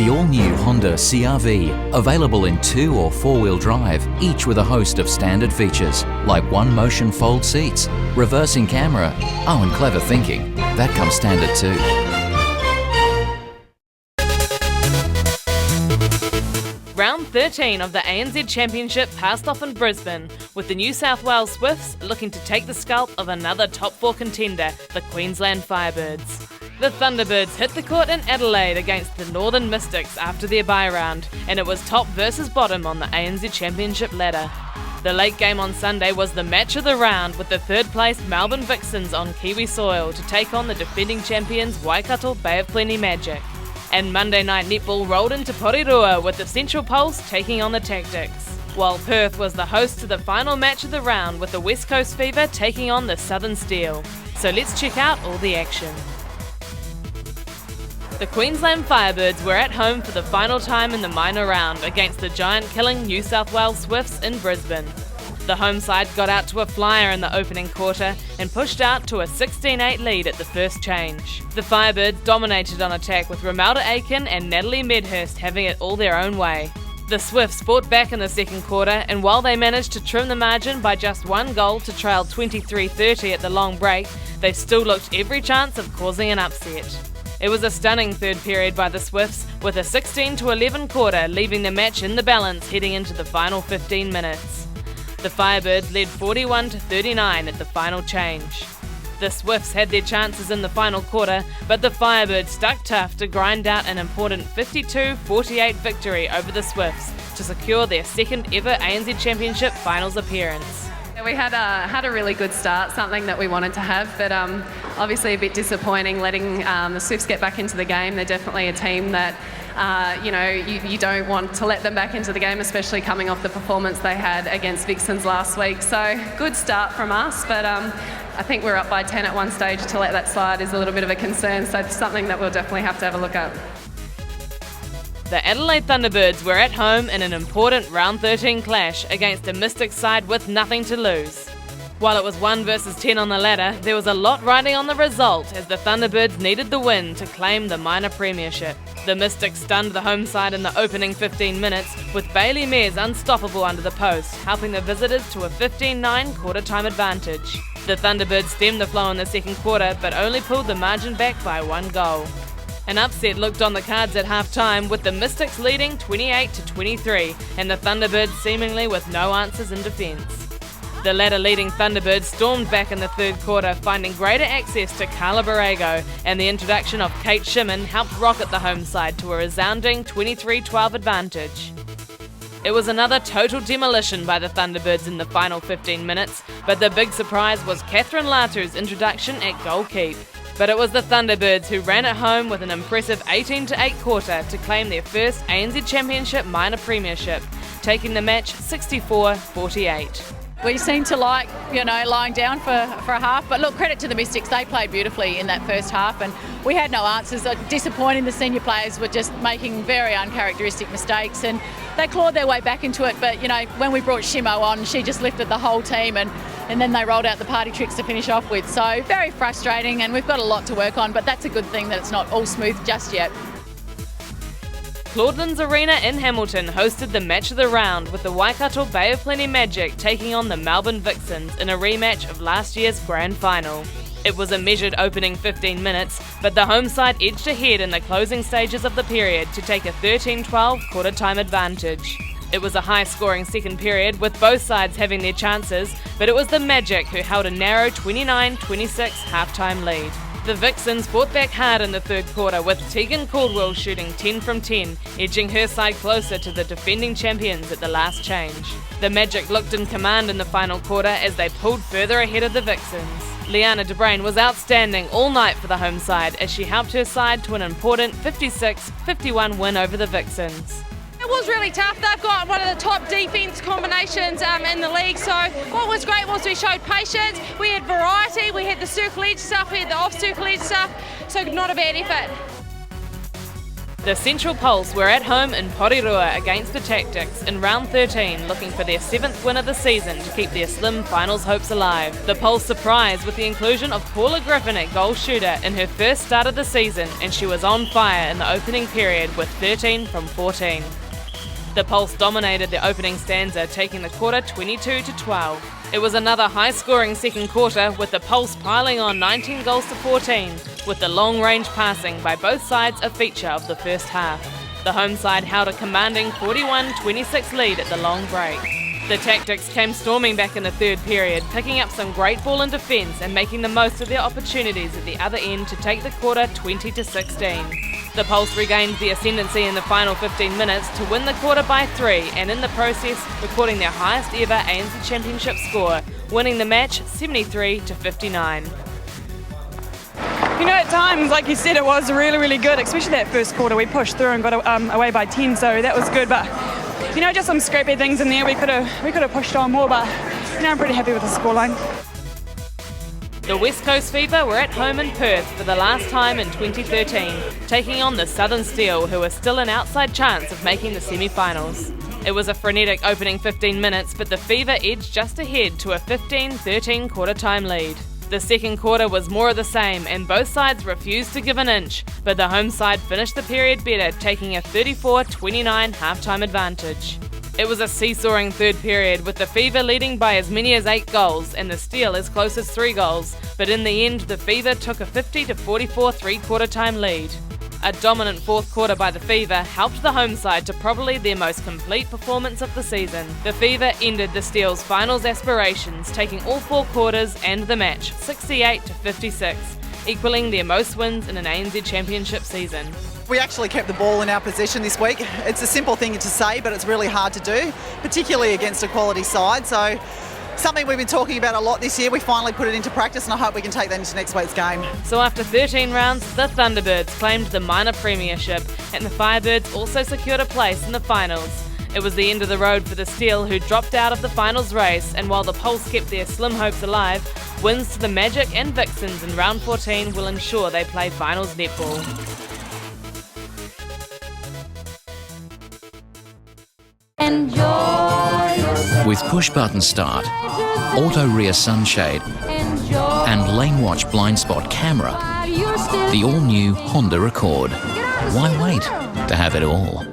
The all-new Honda CR-V, available in 2 or 4-wheel drive, each with a host of standard features, like one-motion fold seats, reversing camera, and clever thinking. That comes standard too. Round 13 of the ANZ Championship passed off in Brisbane, with the New South Wales Swifts looking to take the scalp of another top 4 contender, the Queensland Firebirds. The Thunderbirds hit the court in Adelaide against the Northern Mystics after their bye round, and it was top versus bottom on the ANZ Championship ladder. The late game on Sunday was the match of the round, with the third-placed Melbourne Vixens on Kiwi soil to take on the defending champions Waikato Bay of Plenty Magic. And Monday night netball rolled into Porirua with the Central Pulse taking on the Tactix, while Perth was the host to the final match of the round with the West Coast Fever taking on the Southern Steel. So let's check out all the action. The Queensland Firebirds were at home for the final time in the minor round against the giant-killing New South Wales Swifts in Brisbane. The home side got out to a flyer in the opening quarter and pushed out to a 16-8 lead at the first change. The Firebirds dominated on attack with Romelda Aiken and Natalie Medhurst having it all their own way. The Swifts fought back in the second quarter, and while they managed to trim the margin by just 1 goal to trail 23-30 at the long break, they still looked every chance of causing an upset. It was a stunning third period by the Swifts, with a 16-11 quarter leaving the match in the balance heading into the final 15 minutes. The Firebirds led 41-39 at the final change. The Swifts had their chances in the final quarter, but the Firebirds stuck tough to grind out an important 52-48 victory over the Swifts to secure their second ever ANZ Championship finals appearance. We had a really good start, something that we wanted to have, but obviously a bit disappointing letting the Swifts get back into the game. They're definitely a team that you don't want to let them back into the game, especially coming off the performance they had against Vixens last week. So good start from us, but I think we're up by 10 at one stage. To let that slide is a little bit of a concern, so it's something that we'll definitely have to have a look at. The Adelaide Thunderbirds were at home in an important round 13 clash against a Mystics side with nothing to lose. While it was 1 versus 10 on the ladder, there was a lot riding on the result as the Thunderbirds needed the win to claim the minor premiership. The Mystics stunned the home side in the opening 15 minutes, with Bailey Mears unstoppable under the post, helping the visitors to a 15-9 quarter-time advantage. The Thunderbirds stemmed the flow in the second quarter, but only pulled the margin back by 1 goal. An upset looked on the cards at half-time, with the Mystics leading 28-23 and the Thunderbirds seemingly with no answers in defence. The ladder-leading Thunderbirds stormed back in the third quarter, finding greater access to Carla Borrego, and the introduction of Kate Shimon helped rocket the home side to a resounding 23-12 advantage. It was another total demolition by the Thunderbirds in the final 15 minutes, but the big surprise was Catherine Latu's introduction at goalkeep. But it was the Thunderbirds who ran it home with an impressive 18-8 quarter to claim their first ANZ Championship minor premiership, taking the match 64-48. We seemed to like, lying down for a half. But look, credit to the Mystics. They played beautifully in that first half and we had no answers. Disappointing, the senior players were just making very uncharacteristic mistakes and they clawed their way back into it. But, when we brought Shimo on, she just lifted the whole team and then they rolled out the party tricks to finish off with. So very frustrating and we've got a lot to work on, but that's a good thing that it's not all smooth just yet. Claudelands Arena in Hamilton hosted the match of the round, with the Waikato Bay of Plenty Magic taking on the Melbourne Vixens in a rematch of last year's grand final. It was a measured opening 15 minutes, but the home side edged ahead in the closing stages of the period to take a 13-12 quarter-time advantage. It was a high-scoring second period, with both sides having their chances, but it was the Magic who held a narrow 29-26 half-time lead. The Vixens fought back hard in the third quarter, with Tegan Caldwell shooting 10 from 10, edging her side closer to the defending champions at the last change. The Magic looked in command in the final quarter as they pulled further ahead of the Vixens. Liana De Bruyn was outstanding all night for the home side as she helped her side to an important 56-51 win over the Vixens. It was really tough. They've got one of the top defence combinations in the league, so what was great was we showed patience, we had variety, we had the circle edge stuff, we had the off circle edge stuff, so not a bad effort. The Central Pulse were at home in Porirua against the Tactix in round 13, looking for their 7th win of the season to keep their slim finals hopes alive. The Pulse surprised with the inclusion of Paula Griffin at goal shooter in her first start of the season, and she was on fire in the opening period with 13 from 14. The Pulse dominated the opening stanza, taking the quarter 22-12. It was another high-scoring second quarter, with the Pulse piling on 19 goals to 14, with the long-range passing by both sides a feature of the first half. The home side held a commanding 41-26 lead at the long break. The Tactix came storming back in the third period, picking up some great ball in defence and making the most of their opportunities at the other end to take the quarter 20-16. The Pulse regained the ascendancy in the final 15 minutes to win the quarter by 3 and in the process recording their highest ever ANZ Championship score, winning the match 73-59. You know, at times, like you said, it was really, really good, especially that first quarter. We pushed through and got away by 10, so that was good. But, you know, just some scrappy things in there. We could have pushed on more, but, you know, I'm pretty happy with the scoreline. The West Coast Fever were at home in Perth for the last time in 2013, taking on the Southern Steel, who were still an outside chance of making the semi-finals. It was a frenetic opening 15 minutes, but the Fever edged just ahead to a 15-13 quarter-time lead. The second quarter was more of the same, and both sides refused to give an inch, but the home side finished the period better, taking a 34-29 half-time advantage. It was a seesawing third period, with the Fever leading by as many as 8 goals and the Steel as close as 3 goals, but in the end the Fever took a 50-44 three-quarter time lead. A dominant fourth quarter by the Fever helped the home side to probably their most complete performance of the season. The Fever ended the Steel's finals aspirations, taking all 4 quarters and the match 68-56, equalling their most wins in an ANZ Championship season. We actually kept the ball in our possession this week. It's a simple thing to say, but it's really hard to do, particularly against a quality side. So something we've been talking about a lot this year. We finally put it into practice, and I hope we can take that into next week's game. So after 13 rounds, the Thunderbirds claimed the minor premiership, and the Firebirds also secured a place in the finals. It was the end of the road for the Steel, who dropped out of the finals race, and while the Pulse kept their slim hopes alive, wins to the Magic and Vixens in round 14 will ensure they play finals netball. With push-button start, auto-rear sunshade and lane watch blind spot camera, the all-new Honda Accord. Why wait to have it all?